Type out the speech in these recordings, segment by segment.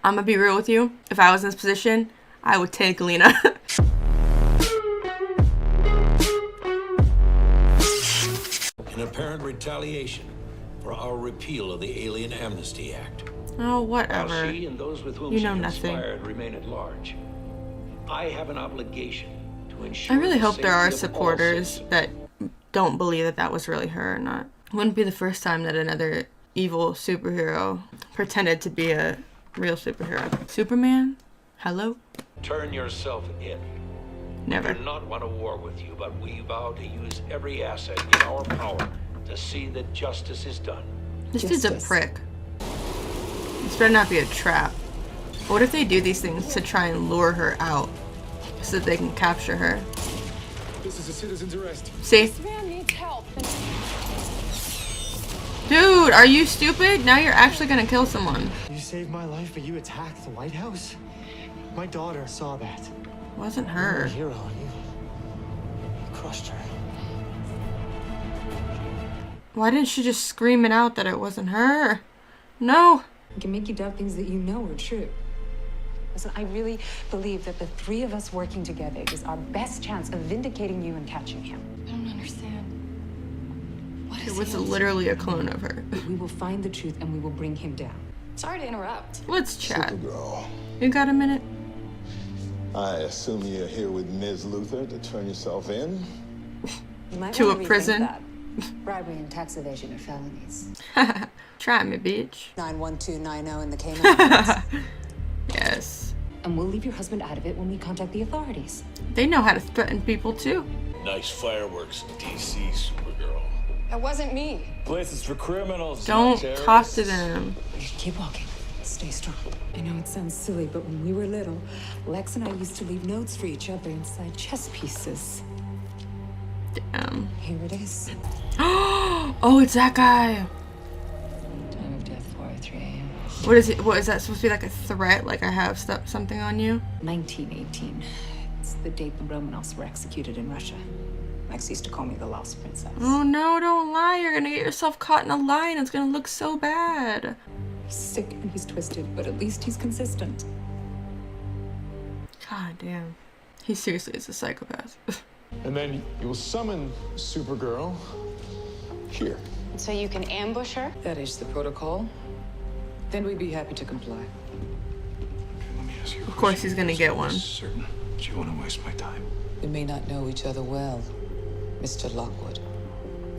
I'm gonna be real with you. If I was in this position, I would take Lena. In apparent retaliation for our repeal of the Alien Amnesty Act. Oh, whatever. While she and those with whom You she know nothing. conspired remain at large, I have an obligation to ensure. I really the hope there are safety of all supporters citizens. that don't believe that that was really her or not. Wouldn't be the first time that another evil superhero pretended to be a real superhero. Superman? Hello? Turn yourself in. Never. We do not want a war with you, but we vow to use every asset in our power to see that justice is done. This dude's a prick. This better not be a trap. What if they do these things to try and lure her out so that they can capture her? This is a citizen's arrest. See? This man needs help. Dude, are you stupid? Now you're actually gonna kill someone. You saved my life, but you attacked the White House? My daughter saw that. Wasn't You're a her. hero, you crushed her. Why didn't she just scream it out that it wasn't her? No. I can make you doubt things that you know are true. Listen, I really believe that the three of us working together is our best chance of vindicating you and catching him. I don't understand. What It is was he up to? literally a clone of her. We will find the truth and we will bring him down. Sorry to interrupt. Let's chat. Supergirl, You got a minute? I assume you're here with Ms. Luther to turn yourself in? You might To wanna a rethink prison? that. Bribery and tax evasion are felonies. Try me, bitch. 91290 in the Cayman Islands. Yes. And we'll leave your husband out of it when we contact the authorities. They know how to threaten people too. Nice fireworks, DC Supergirl. That wasn't me. Place is for criminals. Don't not talk to terrorists. them. Keep walking. Stay strong. I know it sounds silly, but when we were little, Lex and I used to leave notes for each other inside chess pieces. Damn. Here it is. Oh, it's that guy. Time of death, 4:03 a.m. What is it? What is that supposed to be, like a threat? Like I have something on you? 1918. It's the date the Romanovs were executed in Russia. Lex used to call me the Lost Princess. Oh no, don't lie. You're gonna get yourself caught in a lie and it's gonna look so bad. He's sick and he's twisted, but at least he's consistent. God damn. He seriously is a psychopath. And then you will summon Supergirl here. So you can ambush her? That is the protocol. Then we'd be happy to comply. Let me ask you. Of course he's gonna get one. Certain that you want to waste my time. We may not know each other well, Mr. Lockwood,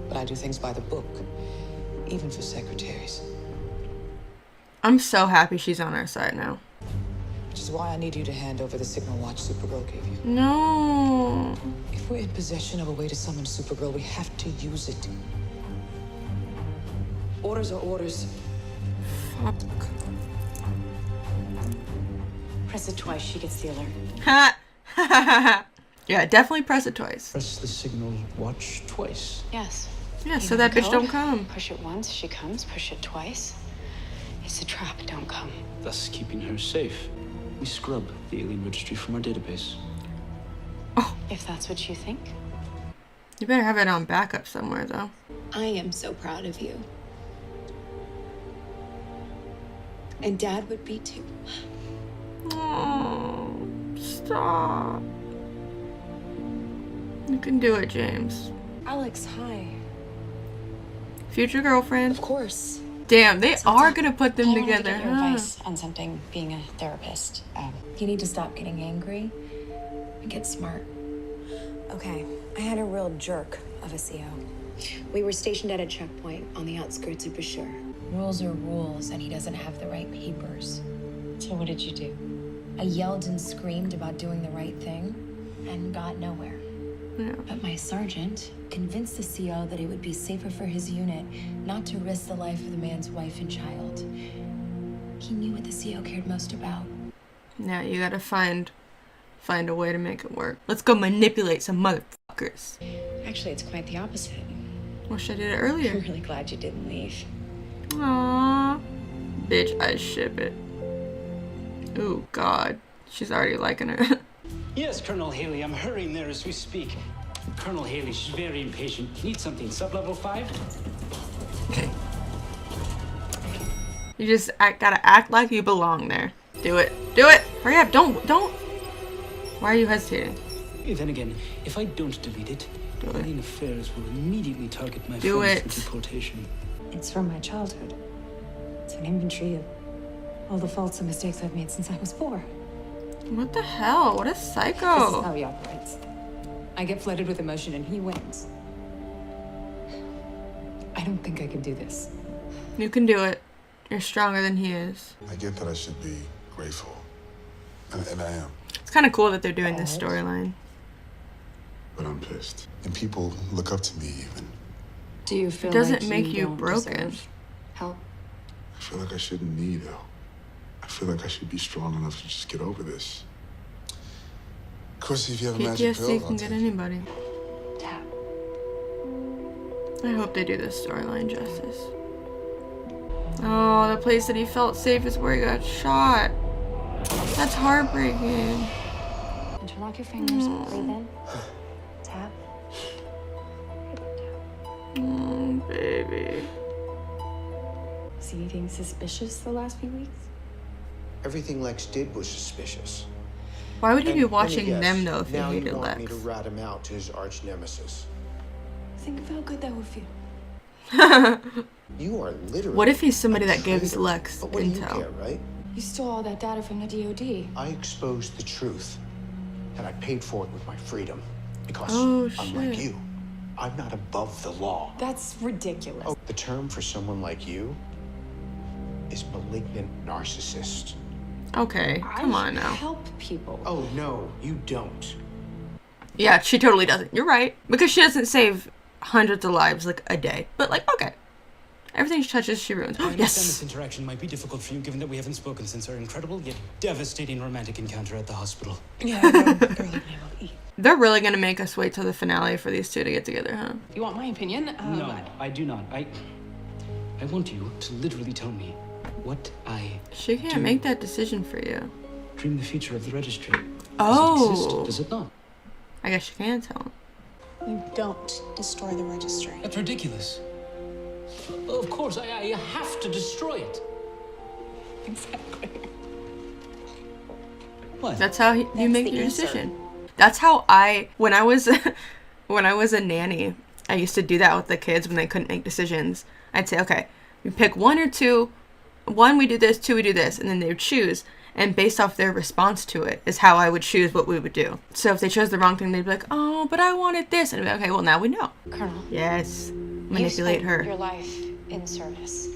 but I do things by the book, even for secretaries. I'm so happy she's on our side now. Which is why I need you to hand over the signal watch Supergirl gave you. No. If we're in possession of a way to summon Supergirl, we have to use it. Orders are orders. Fuck. Press it twice, she gets the alert. Ha. Yeah, definitely press it twice. Press the signal watch twice. Yes. Yeah, You so know that the bitch code? don't come. Push it once, she comes. Push it twice. It's a trap, don't come. Thus keeping her safe. We scrub the alien registry from our database. If that's what you think. You better have it on backup somewhere though. I am so proud of you. And Dad would be too. Oh, stop. You can do it, James. Alex, hi. Future girlfriend. Of course. Damn, they are gonna put them I wanted to together, get your huh? advice on something, being a therapist. You need to stop getting angry and get smart. Okay, I had a real jerk of a CO. We were stationed at a checkpoint on the outskirts of Bashir. Rules are rules, and he doesn't have the right papers. So what did you do? I yelled and screamed about doing the right thing and got nowhere. Yeah. But my sergeant convinced the CO that it would be safer for his unit not to risk the life of the man's wife and child. He knew what the CO cared most about. Now you gotta find a way to make it work. Let's go manipulate some motherfuckers. Actually, it's quite the opposite. Wish I did it I'm earlier. really glad you didn't leave. Aww. Bitch, I ship it. Oh God. She's already liking her. Yes, Colonel Haley, I'm hurrying there as we speak. Colonel Haley, she's very impatient. Need something, sub-level 5? You just gotta act like you belong there. Do it. Do it. Hurry up. Don't. Why are you hesitating? Then again, if I don't delete it, Alien Affairs will immediately target my Do friends it. for deportation. It's from my childhood. It's an inventory of all the faults and mistakes I've made since I was 4. What the hell? What a This is psycho. how he operates. I get flooded with emotion and he wins. I don't think I can do this. You can do it. You're stronger than he is. I get that I should be grateful. And I am. It's kind of cool that they're doing this storyline. But I'm pissed. And people look up to me even. Do you feel It doesn't like make you don't broken. deserve help? I feel like I shouldn't need help. I feel like I should be strong enough to just get over this. Of course, if you have a magic pill, PTSD I'll can take get it. anybody. Tap. I hope they do this storyline justice. Oh, the place that he felt safe is where he got shot. That's heartbreaking. Interlock your fingers, breathe in. Tap. Baby. Is he anything suspicious the last few weeks? Everything Lex did was suspicious. Why would he be And let me watching guess, them though if he now hated you want me Lex? to rat him out to his arch nemesis. Think of how good that would feel. You are literally. What if he's somebody a that gives traitor. Lex But what do you intel? care, right? You stole all that data from the DOD. I exposed the truth, and I paid for it with my freedom. Because, Oh, unlike shit. you, I'm not above the law. That's ridiculous. Oh, the term for someone like you is malignant narcissist. Okay, come on now. Help people. Oh, no, you don't. Yeah, she totally doesn't. You're right. Because she doesn't save hundreds of lives like a day. But like, okay. Everything she touches, she ruins. I understand this Yes! interaction might be difficult for you, given that we haven't spoken since our incredible yet devastating romantic encounter at the hospital. Yeah, I know. Girl, I will eat. They're really gonna make us wait till the finale for these two to get together, huh? You want my opinion? No, I do not. I want you to literally tell me what I She can't make that decision for you. dream the future of the registry. Oh. Does it exist? Does it not? I guess she can tell him. You don't destroy the registry. That's ridiculous. Of course, I have to destroy it. Exactly. What? That's how you That's make the your answer. decision. That's how when I was a nanny, I used to do that with the kids when they couldn't make decisions. I'd say, okay, we pick 1 or 2. 1, we do this, 2, we do this, and then they would choose. And based off their response to it is how I would choose what we would do. So if they chose the wrong thing, they'd be like, oh, but I wanted this. And I'd be like, okay, well, now we know. Colonel, Yes. you Manipulate spent her. your life in service.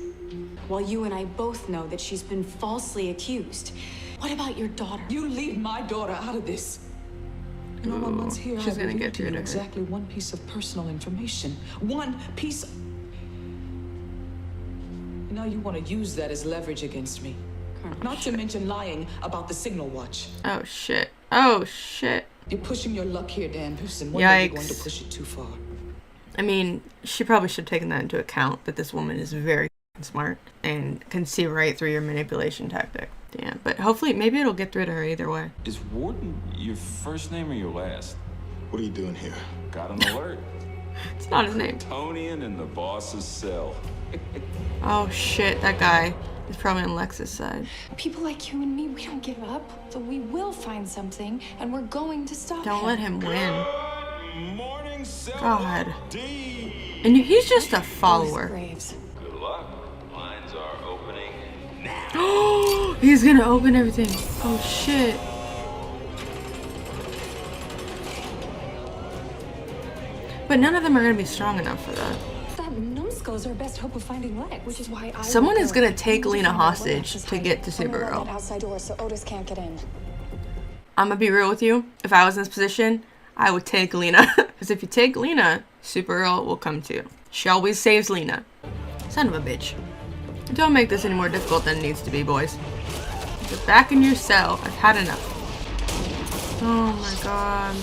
While you and I both know that she's been falsely accused. What about your daughter? You leave my daughter out of this. No one wants here. She's gonna get to rid of her. exactly one piece of personal information. One piece. Now you want to use that as leverage against me. Not to mention lying about the signal watch. Oh, shit. Oh, shit. You're pushing your luck here, Dan Pearson. One day you're going to Yikes. push it too far. I mean, she probably should have taken that into account, that this woman is very smart and can see right through your manipulation tactic. Damn. But hopefully, maybe it'll get through to her either way. Is Warden your first name or your last? What are you doing here? Got an alert. It's not his name. Tonian in the boss's cell. Oh, shit. That guy is probably on Lex's side. People like you and me, we don't give up. So we will find something, and we're going to stop Don't him. let him win. Morning, God. D. And he's just a follower. Graves. Good luck. Lines are opening now. Oh, he's gonna open everything. Oh, shit. But none of them are gonna be strong enough for that. That numbskull's our best hope of finding Lex. Which is why I Someone will is go. gonna take We need Lena find out where hostage Lex is to hiding. get to I'm gonna lock that Supergirl. outside door so Otis can't get in. I'm gonna be real with you. If I was in this position, I would take Lena. Because if you take Lena, Supergirl will come to you. She always saves Lena. Son of a bitch. Don't make this any more difficult than it needs to be, boys. Get back in your cell. I've had enough. Oh my god.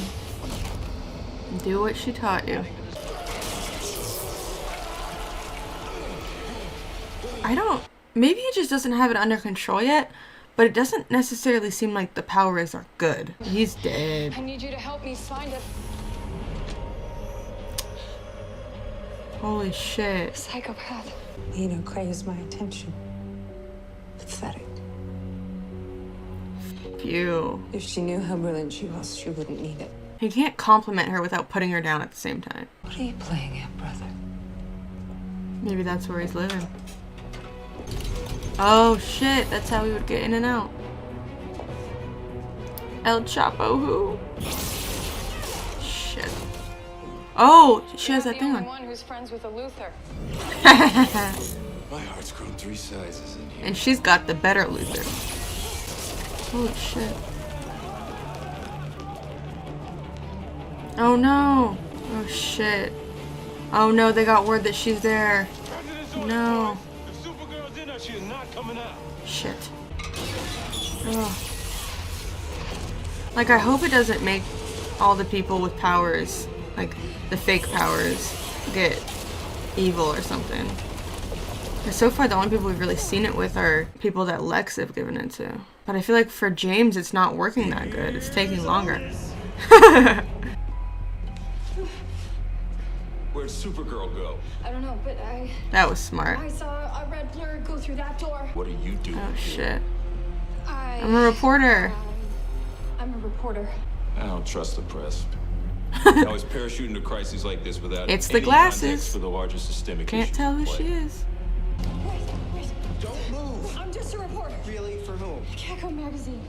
Do what she taught you. Maybe he just doesn't have it under control yet, but it doesn't necessarily seem like the powers are good. He's dead. I need you to help me find a Holy shit. psychopath. Lena craves my attention. Pathetic. Phew. If she knew how brilliant she was, she wouldn't need it. He can't compliment her without putting her down at the same time. What are you playing at, brother? Maybe that's where he's living. Oh shit, that's how he would get in and out. El Chapo who? Shit. Oh, she has that thing on. One who's friends with a Luther. My heart's grown 3 sizes in here. And she's got the better Luther. Holy shit. Oh no. Oh shit. Oh no, they got word that she's there. No. If Supergirl's in her, she is not coming out. Shit. Ugh. Like, I hope it doesn't make all the people with powers, like the fake powers, get evil or something. Because so far the only people we've really seen it with are people that Lex have given it to. But I feel like for James it's not working that good. It's taking longer. Where'd Supergirl go? I don't know, but That was smart. I saw a red blur go through that door. What are you doing? Oh shit. I'm I'm a reporter. I'm a reporter. I don't trust the press. I always parachute into crises like this without It's the any glasses. context for the larger systemic Can't issues tell at who play. she is. Wait. Don't move. I'm just a reporter. Really? For whom? Cacko Magazine.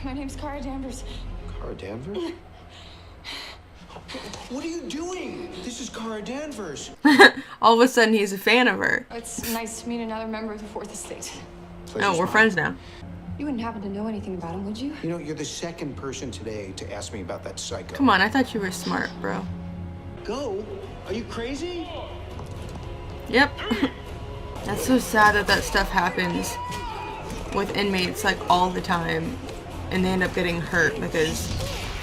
My name's Cara Danvers. Cara Danvers? What are you doing? This is Cara Danvers. All of a sudden he's a fan of her. It's nice to meet another member of the Fourth Estate. Oh, we're friends now. You wouldn't happen to know anything about him, would you? You know, you're the second person today to ask me about that psycho. Come on, I thought you were smart, bro. Go? Are you crazy? Yep. That's so sad that that stuff happens with inmates like all the time and they end up getting hurt because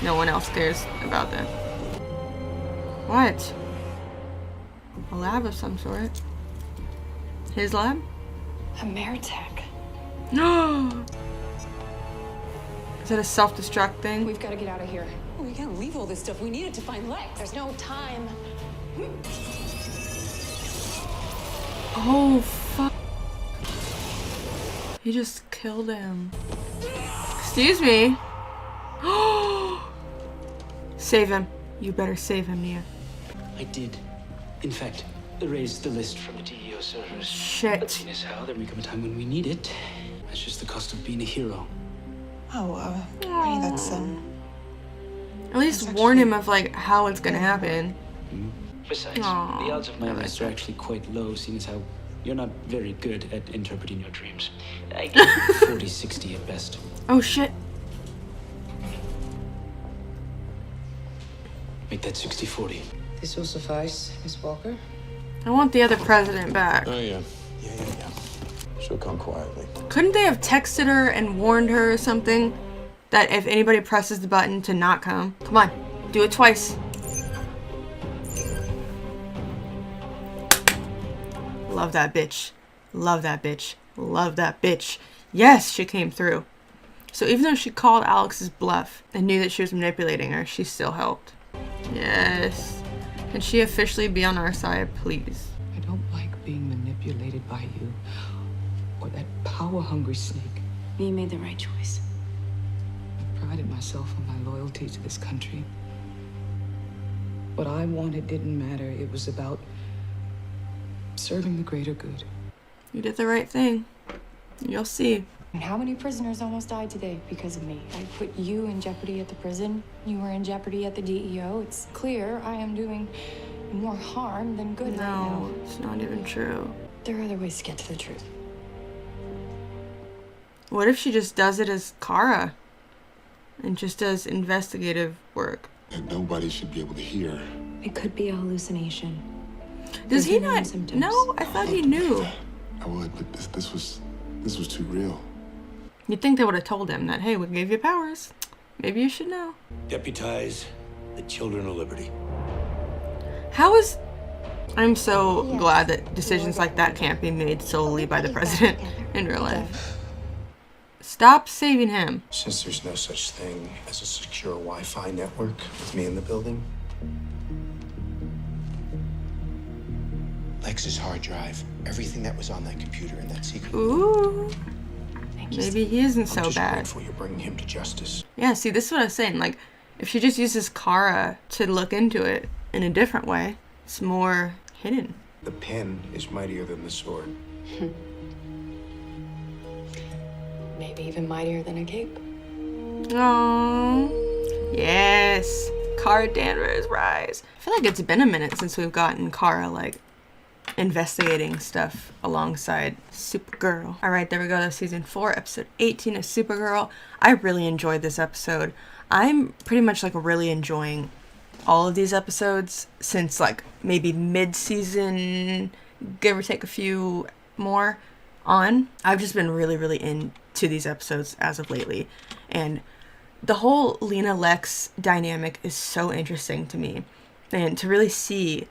no one else cares about them. What? A lab of some sort. His lab? A Meritech. No. Is that a self-destruct thing? We've got to get out of here. We can't leave all this stuff. We need it to find Lex. There's no time. Oh, fuck. He just killed him. Excuse me. Save him. You better save him, Nia. I did, in fact, erase the list from the DEO servers. Shit. But seeing as how, there may come a time when we need it. That's just the cost of being a hero. Oh, Ray, that's, At least warn him of, like, how it's gonna happen. Besides, Aw, the odds of my arrest are actually quite low, seeing as how you're not very good at interpreting your dreams. I give you 40-60 at best. Oh, shit. Make that 60-40. This will suffice, Miss Walker. I want the other president back. Oh, yeah. Yeah. She'll come quietly. Couldn't they have texted her and warned her or something? That if anybody presses the button to not come. Come on, do it twice. Love that bitch. Love that bitch. Love that bitch. Yes, she came through. So even though she called Alex's bluff and knew that she was manipulating her, she still helped. Yes. Can she officially be on our side, please? I don't like being manipulated by you or that power-hungry snake. You made the right choice. I prided myself on my loyalty to this country. What I wanted didn't matter. It was about serving the greater good. You did the right thing. You'll see. And how many prisoners almost died today because of me? I put you in jeopardy at the prison. You were in jeopardy at the DEO. It's clear I am doing more harm than good right now. No, it's not even true. There are other ways to get to the truth. What if she just does it as Kara? And just does investigative work? That nobody should be able to hear. It could be a hallucination. Does he There's no not? symptoms. No, I thought he knew. I would, but this was too real. You'd think they would have told him that, hey, we gave you powers. Maybe you should know. Deputize the children of liberty. How is... I'm so glad that decisions like that can't be made solely by the president in real life. Stop saving him. Since there's no such thing as a secure Wi-Fi network with me in the building, Lex's hard drive, everything that was on that computer in that secret. Ooh. Maybe he isn't so I'm just bad. grateful you're bringing him to justice. Yeah, see, this is what I was saying. Like, if she just uses Kara to look into it in a different way, it's more hidden. The pen is mightier than the sword. Maybe even mightier than a cape. Oh, yes. Kara Danvers, rise. I feel like it's been a minute since we've gotten Kara, like, investigating stuff alongside Supergirl. All right, there we go. That's season 4, episode 18 of Supergirl. I really enjoyed this episode. I'm pretty much, like, really enjoying all of these episodes since, like, maybe mid-season, give or take a few more on. I've just been really, really into these episodes as of lately. And the whole Lena-Lex dynamic is so interesting to me. And to really see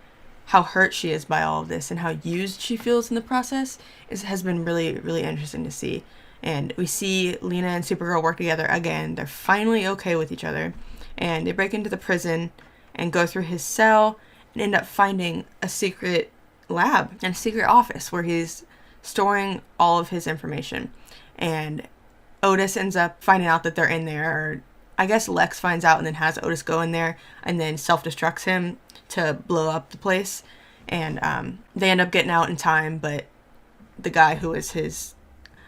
how hurt she is by all of this and how used she feels in the process has been really, really interesting to see. And we see Lena and Supergirl work together again. They're finally okay with each other. And they break into the prison and go through his cell and end up finding a secret lab and a secret office where he's storing all of his information. And Otis ends up finding out that they're in there, or I guess Lex finds out and then has Otis go in there and then self-destructs him to blow up the place. And they end up getting out in time, but the guy who is his,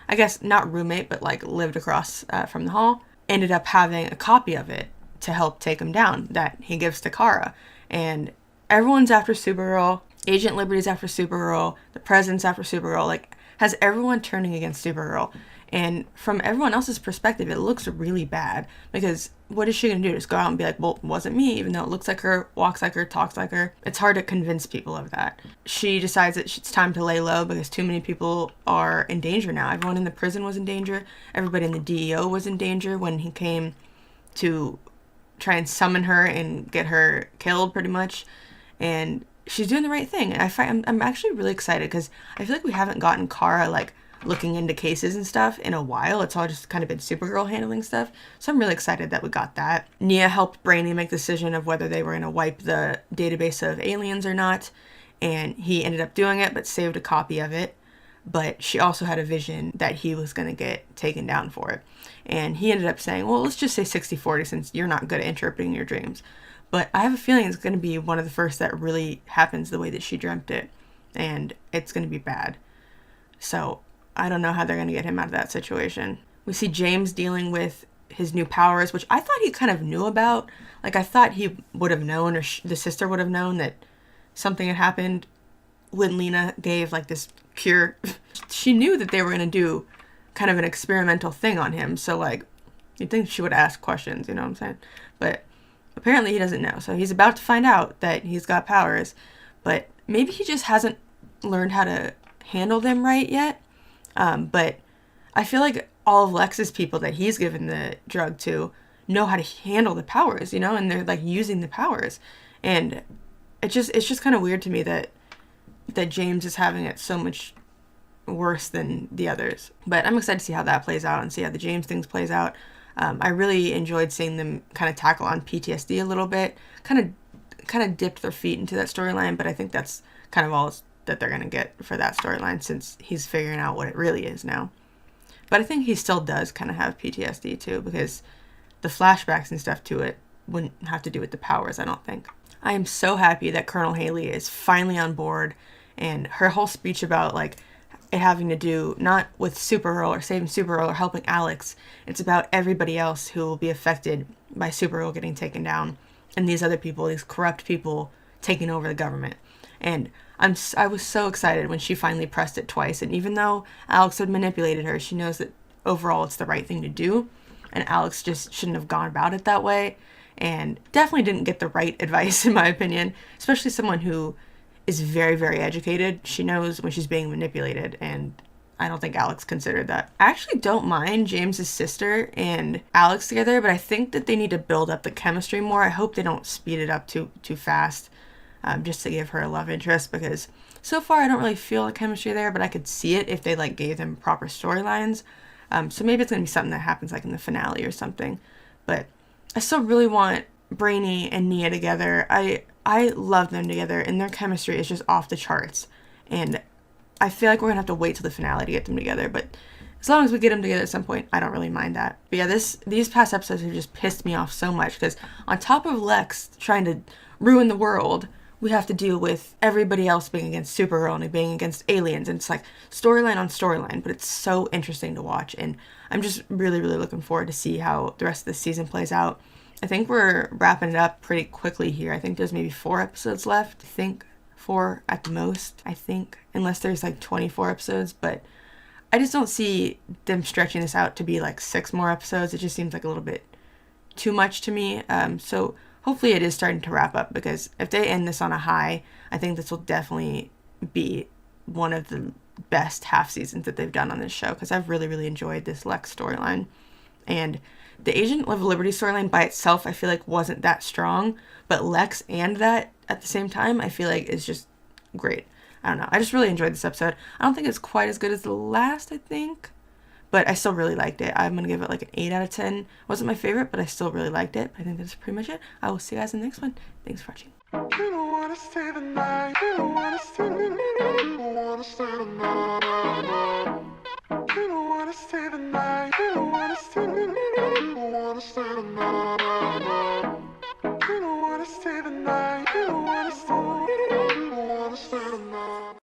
I guess not roommate, but like lived across from the hall, ended up having a copy of it to help take him down that he gives to Kara. And everyone's after Supergirl. Agent Liberty's after Supergirl. The President's after Supergirl. Like, has everyone turning against Supergirl. And from everyone else's perspective, it looks really bad, because what is she going to do? Just go out and be like, well, it wasn't me, even though it looks like her, walks like her, talks like her. It's hard to convince people of that. She decides that it's time to lay low because too many people are in danger now. Everyone in the prison was in danger. Everybody in the DEO was in danger when he came to try and summon her and get her killed, pretty much. And she's doing the right thing. And I'm actually really excited because I feel like we haven't gotten Kara, like, looking into cases and stuff in a while. It's all just kind of been Supergirl handling stuff. So I'm really excited that we got that. Nia helped Brainy make the decision of whether they were going to wipe the database of aliens or not. And he ended up doing it, but saved a copy of it. But she also had a vision that he was going to get taken down for it. And he ended up saying, well, let's just say 60-40 since you're not good at interpreting your dreams. But I have a feeling it's going to be one of the first that really happens the way that she dreamt it. And it's going to be bad. So I don't know how they're going to get him out of that situation. We see James dealing with his new powers, which I thought he kind of knew about. Like, I thought he would have known, or the sister would have known that something had happened when Lena gave, like, this cure. She knew that they were going to do kind of an experimental thing on him. So, like, you'd think she would ask questions, you know what I'm saying? But apparently he doesn't know. So he's about to find out that he's got powers. But maybe he just hasn't learned how to handle them right yet. But I feel like all of Lex's people that he's given the drug to know how to handle the powers, you know, and they're like using the powers. And it's just kind of weird to me that James is having it so much worse than the others. But I'm excited to see how that plays out and see how the James things plays out. I really enjoyed seeing them kind of tackle on PTSD a little bit, kind of dipped their feet into that storyline, but I think that's kind of all that they're going to get for that storyline since he's figuring out what it really is now. But I think he still does kind of have PTSD too, because the flashbacks and stuff to it wouldn't have to do with the powers, I don't think. I am so happy that Colonel Haley is finally on board, and her whole speech about, like, it having to do not with Supergirl or saving Supergirl or helping Alex. It's about everybody else who will be affected by Supergirl getting taken down, and these other people, these corrupt people taking over the government. And I was so excited when she finally pressed it twice. And even though Alex had manipulated her, she knows that overall it's the right thing to do. And Alex just shouldn't have gone about it that way. And definitely didn't get the right advice, in my opinion. Especially someone who is very, very educated. She knows when she's being manipulated. And I don't think Alex considered that. I actually don't mind James's sister and Alex together. But I think that they need to build up the chemistry more. I hope they don't speed it up too fast. Just to give her a love interest, because so far I don't really feel the chemistry there, but I could see it if they, like, gave them proper storylines. So maybe it's going to be something that happens, like, in the finale or something. But I still really want Brainy and Nia together. I love them together, and their chemistry is just off the charts. And I feel like we're going to have to wait till the finale to get them together, but as long as we get them together at some point, I don't really mind that. But yeah, these past episodes have just pissed me off so much because on top of Lex trying to ruin the world, we have to deal with everybody else being against Supergirl and being against aliens, and it's like storyline on storyline, but it's so interesting to watch, and I'm just really, really looking forward to see how the rest of this season plays out. I think we're wrapping it up pretty quickly here. I think there's maybe 4 episodes left. I think 4 at the most, I think, unless there's like 24 episodes, but I just don't see them stretching this out to be like 6 more episodes. It just seems like a little bit too much to me. So hopefully it is starting to wrap up, because if they end this on a high, I think this will definitely be one of the best half seasons that they've done on this show, because I've really, really enjoyed this Lex storyline. And the Agent of Liberty storyline by itself, I feel like wasn't that strong, but Lex and that at the same time, I feel like is just great. I don't know. I just really enjoyed this episode. I don't think it's quite as good as the last, I think, but I still really liked it. I'm going to give it like an 8 out of 10. It wasn't my favorite, but I still really liked it. I think that's pretty much it. I will see you guys in the next one. Thanks for watching. You don't wanna stay the night. You don't wanna stay the night. You don't wanna stay the night.